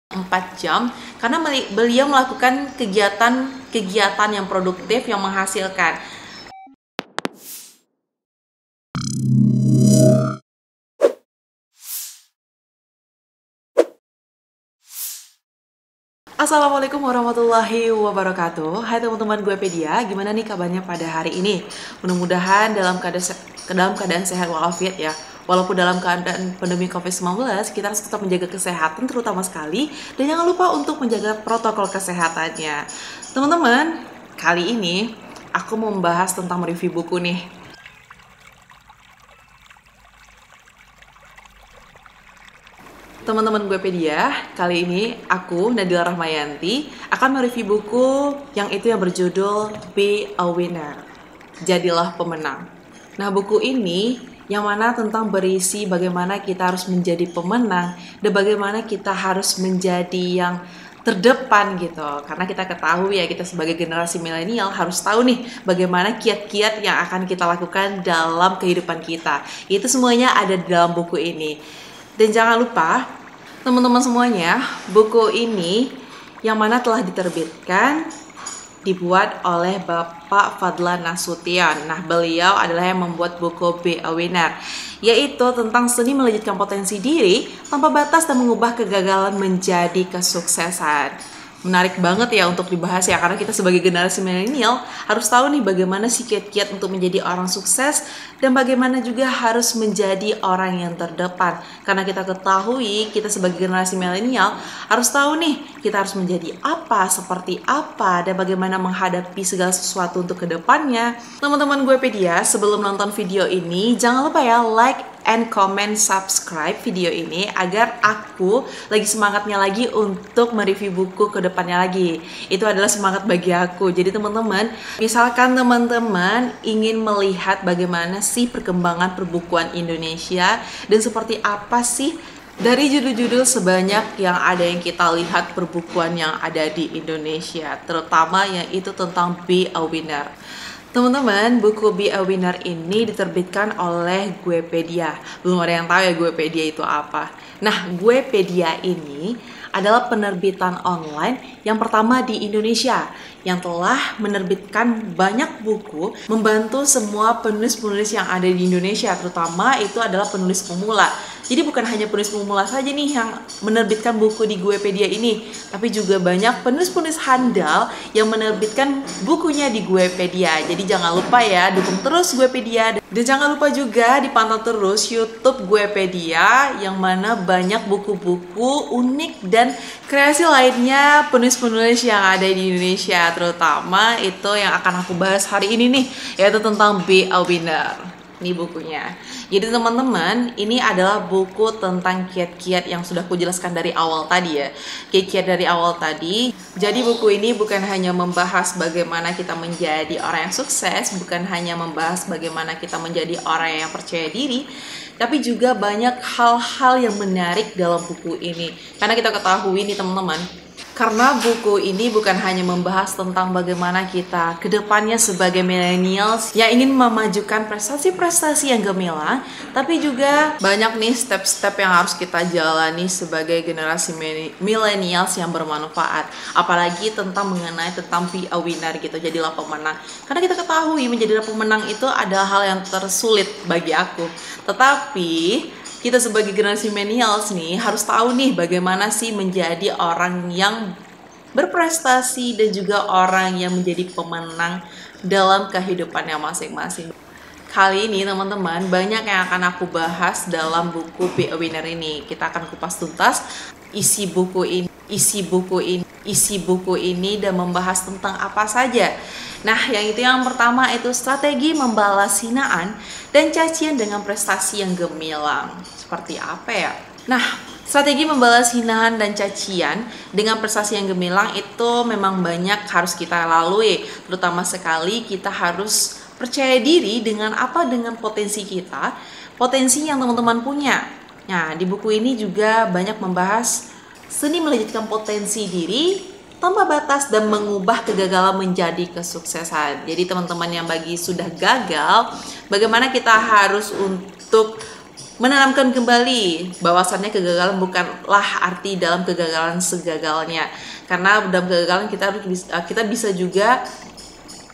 4 jam karena beliau melakukan kegiatan yang produktif yang menghasilkan. Assalamualaikum warahmatullahi wabarakatuh. Hai teman-teman gue Pedia, gimana nih kabarnya pada hari ini? Mudah-mudahan dalam keadaan sehat walafiat ya. Walaupun dalam keadaan pandemi COVID-19, kita harus tetap menjaga kesehatan terutama sekali. Dan jangan lupa untuk menjaga protokol kesehatannya. Teman-teman, kali ini aku mau membahas tentang mereview buku nih. Teman-teman gue Pedia, kali ini aku, Nadila Rahmayanti, akan mereview buku yang berjudul Be a Winner, Jadilah Pemenang. Nah, buku ini yang mana tentang berisi bagaimana kita harus menjadi pemenang dan bagaimana kita harus menjadi yang terdepan gitu. Karena kita ketahui ya, kita sebagai generasi milenial harus tahu nih bagaimana kiat-kiat yang akan kita lakukan dalam kehidupan kita. Itu semuanya ada di dalam buku ini. Dan jangan lupa teman-teman semuanya, buku ini yang mana telah diterbitkan dibuat oleh Bapak Fadlan Nasution. Nah, beliau adalah yang membuat buku Be a Winner, yaitu tentang seni melejitkan potensi diri tanpa batas dan mengubah kegagalan menjadi kesuksesan. Menarik banget ya untuk dibahas ya, karena kita sebagai generasi milenial harus tahu nih bagaimana sih kiat-kiat untuk menjadi orang sukses dan bagaimana juga harus menjadi orang yang terdepan. Karena kita ketahui kita sebagai generasi milenial harus tahu nih kita harus menjadi apa, seperti apa, dan bagaimana menghadapi segala sesuatu untuk kedepannya. Teman-teman gue Pedia, sebelum nonton video ini jangan lupa ya like and comment, subscribe video ini agar aku lagi semangatnya lagi untuk mereview buku ke depannya lagi. Itu adalah semangat bagi aku. Jadi teman-teman, misalkan teman-teman ingin melihat bagaimana sih perkembangan perbukuan Indonesia dan seperti apa sih dari judul-judul sebanyak yang ada yang kita lihat perbukuan yang ada di Indonesia, terutama yang itu tentang Be a Winner. Teman-teman, buku Be a Winner ini diterbitkan oleh Guepedia. Belum ada yang tahu ya Guepedia itu apa. Nah, Guepedia ini adalah penerbitan online yang pertama di Indonesia yang telah menerbitkan banyak buku, membantu semua penulis-penulis yang ada di Indonesia, terutama itu adalah penulis pemula. Jadi bukan hanya penulis pemula saja nih yang menerbitkan buku di Guepedia ini, tapi juga banyak penulis-penulis handal yang menerbitkan bukunya di Guepedia. Jadi jangan lupa ya, dukung terus Guepedia. Dan jangan lupa juga dipantau terus YouTube Guepedia yang mana banyak buku-buku unik dan kreasi lainnya penulis-penulis yang ada di Indonesia, terutama itu yang akan aku bahas hari ini nih, yaitu tentang Be a Winner. Ini bukunya. Jadi teman-teman, ini adalah buku tentang kiat-kiat yang sudah aku jelaskan dari awal tadi ya. Kiat-kiat dari awal tadi. Jadi buku ini bukan hanya membahas bagaimana kita menjadi orang yang sukses, bukan hanya membahas bagaimana kita menjadi orang yang percaya diri, tapi juga banyak hal-hal yang menarik dalam buku ini. Karena kita ketahui nih teman-teman, karena buku ini bukan hanya membahas tentang bagaimana kita kedepannya sebagai millennials yang ingin memajukan prestasi-prestasi yang gemilang, tapi juga banyak nih step-step yang harus kita jalani sebagai generasi millennials yang bermanfaat. Apalagi mengenai tentang Be a Winner gitu, jadilah pemenang. Karena kita ketahui menjadi pemenang itu adalah hal yang tersulit bagi aku. Tetapi kita sebagai generasi millennials nih harus tahu nih bagaimana sih menjadi orang yang berprestasi dan juga orang yang menjadi pemenang dalam kehidupannya masing-masing. Kali ini teman-teman banyak yang akan aku bahas dalam buku Be a Winner ini. Kita akan kupas tuntas isi buku ini dan membahas tentang apa saja. Nah, yang pertama itu strategi membalas hinaan dan cacian dengan prestasi yang gemilang. Seperti apa ya? Nah, strategi membalas hinaan dan cacian dengan prestasi yang gemilang itu memang banyak harus kita lalui. Terutama sekali kita harus percaya diri dengan potensi kita, potensi yang teman-teman punya. Nah, di buku ini juga banyak membahas seni melejitkan potensi diri tanpa batas dan mengubah kegagalan menjadi kesuksesan. Jadi teman-teman yang sudah gagal, bagaimana kita harus untuk menanamkan kembali bahwasannya kegagalan bukanlah arti dalam kegagalan segagalnya. Karena dalam kegagalan kita bisa juga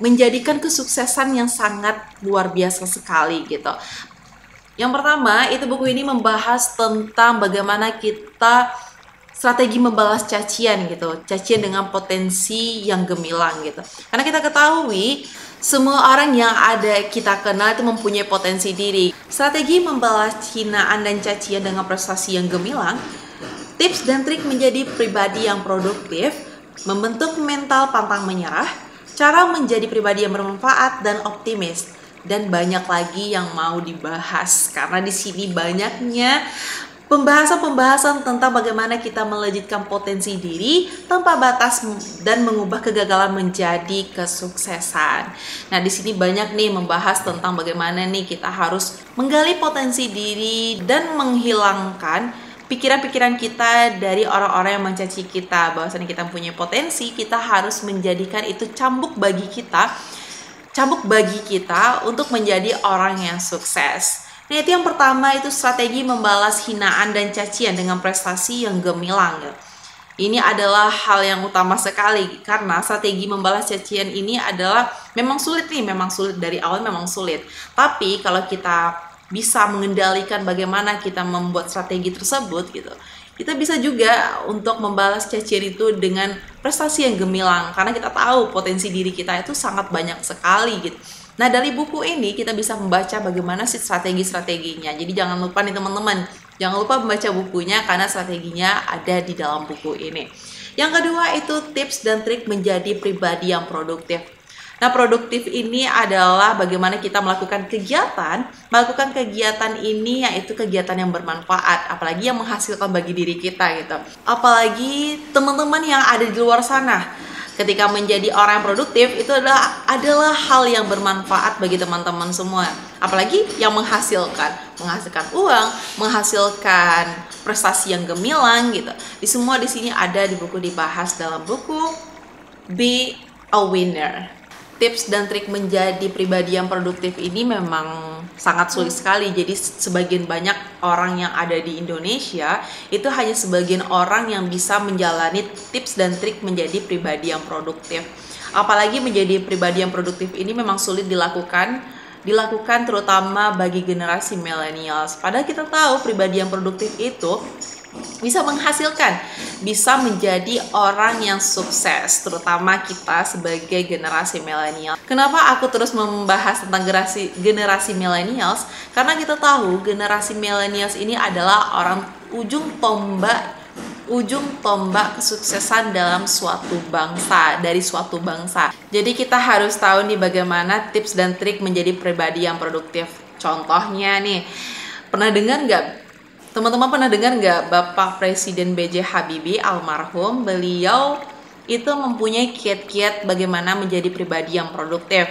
menjadikan kesuksesan yang sangat luar biasa sekali gitu. Yang pertama, itu buku ini membahas tentang bagaimana kita strategi membalas cacian gitu. Cacian dengan potensi yang gemilang gitu. Karena kita ketahui semua orang yang ada kita kenal itu mempunyai potensi diri. Strategi membalas hinaan dan cacian dengan prestasi yang gemilang, tips dan trik menjadi pribadi yang produktif, membentuk mental pantang menyerah, cara menjadi pribadi yang bermanfaat dan optimis, dan banyak lagi yang mau dibahas. Karena di sini banyaknya pembahasan tentang bagaimana kita melejitkan potensi diri tanpa batas dan mengubah kegagalan menjadi kesuksesan. Nah, di sini banyak nih membahas tentang bagaimana nih kita harus menggali potensi diri dan menghilangkan pikiran-pikiran kita dari orang-orang yang mencaci kita. Bahwasanya kita punya potensi, kita harus menjadikan itu cambuk bagi kita untuk menjadi orang yang sukses. Nah, itu yang pertama, itu strategi membalas hinaan dan cacian dengan prestasi yang gemilang. Ini adalah hal yang utama sekali karena strategi membalas cacian ini adalah memang sulit dari awal memang sulit. Tapi kalau kita bisa mengendalikan bagaimana kita membuat strategi tersebut gitu, kita bisa juga untuk membalas cacian itu dengan prestasi yang gemilang karena kita tahu potensi diri kita itu sangat banyak sekali gitu. Nah, dari buku ini kita bisa membaca bagaimana sih strategi-strateginya. Jadi jangan lupa nih teman-teman, jangan lupa membaca bukunya karena strateginya ada di dalam buku ini. Yang kedua itu tips dan trik menjadi pribadi yang produktif. Nah, produktif ini adalah bagaimana kita melakukan kegiatan ini yaitu kegiatan yang bermanfaat, apalagi yang menghasilkan bagi diri kita gitu. Apalagi teman-teman yang ada di luar sana. Ketika menjadi orang yang produktif itu adalah hal yang bermanfaat bagi teman-teman semua. Apalagi yang menghasilkan uang, menghasilkan prestasi yang gemilang gitu. Di sini ada di buku dibahas dalam buku Be a Winner. Tips dan trik menjadi pribadi yang produktif ini memang sangat sulit sekali. Jadi sebagian banyak orang yang ada di Indonesia itu hanya sebagian orang yang bisa menjalani tips dan trik menjadi pribadi yang produktif. Apalagi menjadi pribadi yang produktif ini memang sulit dilakukan terutama bagi generasi millennials. Padahal kita tahu pribadi yang produktif itu bisa menghasilkan, bisa menjadi orang yang sukses, terutama kita sebagai generasi milenial. Kenapa aku terus membahas tentang generasi millennials? Karena kita tahu generasi millennials ini adalah orang ujung tombak kesuksesan dalam dari suatu bangsa. Jadi kita harus tahu nih bagaimana tips dan trik menjadi pribadi yang produktif. Contohnya nih, teman-teman pernah dengar nggak Bapak Presiden B.J. Habibie almarhum? Beliau itu mempunyai kiat-kiat bagaimana menjadi pribadi yang produktif.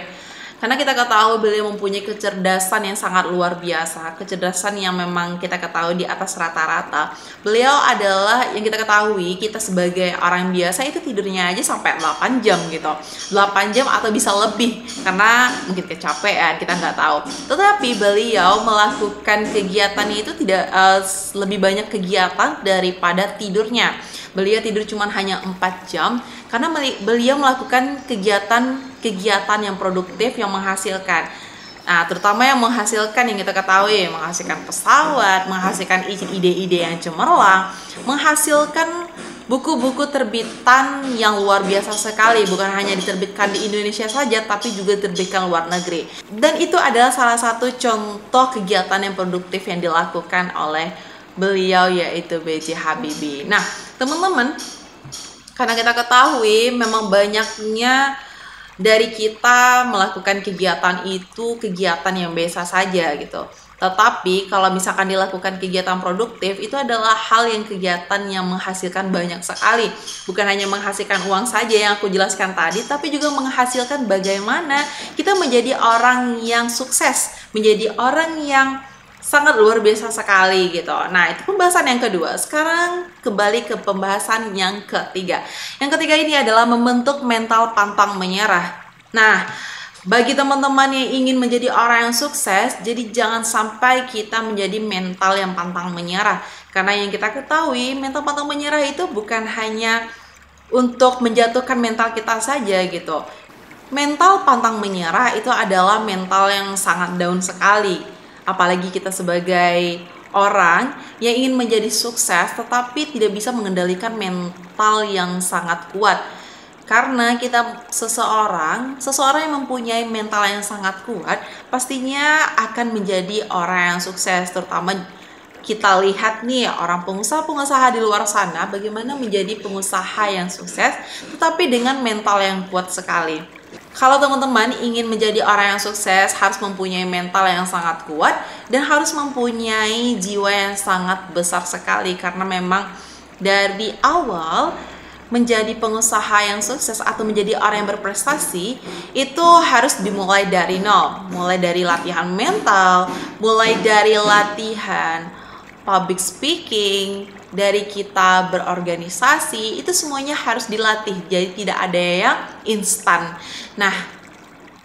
Karena kita ketahui beliau mempunyai kecerdasan yang sangat luar biasa, kecerdasan yang memang kita ketahui di atas rata-rata. Beliau adalah yang kita ketahui, kita sebagai orang biasa itu tidurnya aja sampai 8 jam gitu. 8 jam atau bisa lebih, karena mungkin kecapean, kita nggak tahu. Tetapi beliau melakukan kegiatannya itu tidak lebih banyak kegiatan daripada tidurnya. Beliau tidur cuma hanya 4 jam, karena beliau melakukan kegiatan yang produktif yang menghasilkan. Nah, terutama yang menghasilkan yang kita ketahui, menghasilkan pesawat, menghasilkan ide-ide yang cemerlang, menghasilkan buku-buku terbitan yang luar biasa sekali, bukan hanya diterbitkan di Indonesia saja, tapi juga diterbitkan luar negeri. Dan itu adalah salah satu contoh kegiatan yang produktif yang dilakukan oleh beliau, yaitu B.J. Habibie. Nah, teman-teman, karena kita ketahui memang banyaknya dari kita melakukan kegiatan itu kegiatan yang biasa saja gitu. Tetapi kalau misalkan dilakukan kegiatan produktif, itu adalah kegiatan yang menghasilkan banyak sekali. Bukan hanya menghasilkan uang saja yang aku jelaskan tadi, tapi juga menghasilkan bagaimana kita menjadi orang yang sukses, menjadi orang yang sangat luar biasa sekali gitu. Nah, itu pembahasan yang kedua. Sekarang kembali ke pembahasan yang ketiga. Yang ketiga ini adalah membentuk mental pantang menyerah. Nah, Bagi teman-teman yang ingin menjadi orang yang sukses, jadi jangan sampai kita menjadi mental yang pantang menyerah. Karena yang kita ketahui, mental pantang menyerah itu bukan hanya untuk menjatuhkan mental kita saja gitu. Mental pantang menyerah itu adalah mental yang sangat down sekali. Apalagi kita sebagai orang yang ingin menjadi sukses tetapi tidak bisa mengendalikan mental yang sangat kuat. Karena kita seseorang yang mempunyai mental yang sangat kuat pastinya akan menjadi orang yang sukses. Terutama kita lihat nih orang pengusaha-pengusaha di luar sana bagaimana menjadi pengusaha yang sukses tetapi dengan mental yang kuat sekali. Kalau teman-teman ingin menjadi orang yang sukses harus mempunyai mental yang sangat kuat dan harus mempunyai jiwa yang sangat besar sekali, karena memang dari awal menjadi pengusaha yang sukses atau menjadi orang yang berprestasi itu harus dimulai dari nol, mulai dari latihan mental, mulai dari latihan public speaking, dari kita berorganisasi, itu semuanya harus dilatih, jadi tidak ada yang instan. Nah,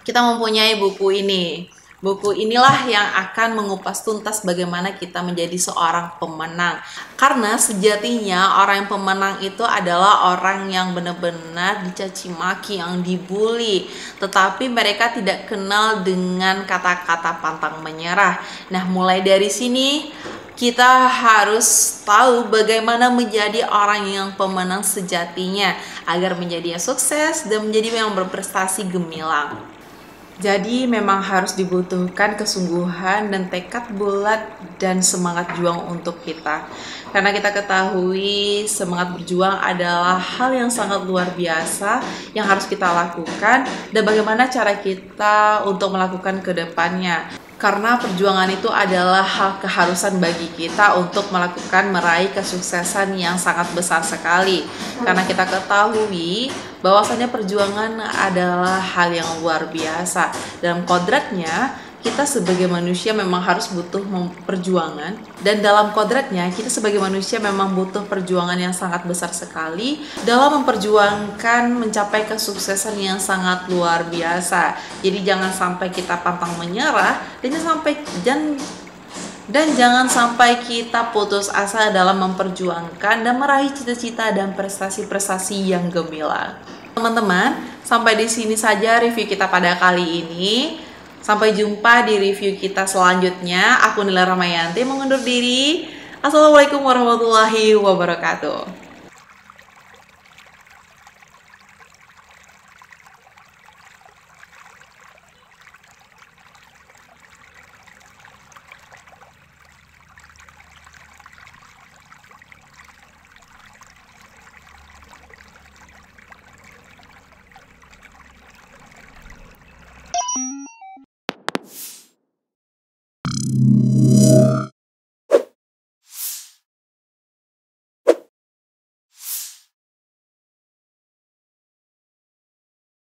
kita mempunyai buku ini. Buku inilah yang akan mengupas tuntas bagaimana kita menjadi seorang pemenang. Karena sejatinya orang yang pemenang itu adalah orang yang benar-benar dicaci maki, yang dibully, tetapi mereka tidak kenal dengan kata-kata pantang menyerah. Nah, mulai dari sini kita harus tahu bagaimana menjadi orang yang pemenang sejatinya agar menjadi yang sukses dan menjadi yang berprestasi gemilang. Jadi memang harus dibutuhkan kesungguhan dan tekad bulat dan semangat juang untuk kita. Karena kita ketahui semangat berjuang adalah hal yang sangat luar biasa yang harus kita lakukan, dan bagaimana cara kita untuk melakukan ke depannya. Karena perjuangan itu adalah hal keharusan bagi kita untuk meraih kesuksesan yang sangat besar sekali. Karena kita ketahui bahwasannya perjuangan adalah hal yang luar biasa. Dalam kodratnya, kita sebagai manusia memang harus butuh perjuangan, dan dalam kodratnya kita sebagai manusia memang butuh perjuangan yang sangat besar sekali dalam memperjuangkan mencapai kesuksesan yang sangat luar biasa. Jadi jangan sampai kita pantang menyerah dan jangan sampai kita putus asa dalam memperjuangkan dan meraih cita-cita dan prestasi-prestasi yang gemilang. Teman-teman, sampai di sini saja review kita pada kali ini. Sampai jumpa di review kita selanjutnya. Aku Nila Ramayanti mengundur diri. Assalamualaikum warahmatullahi wabarakatuh.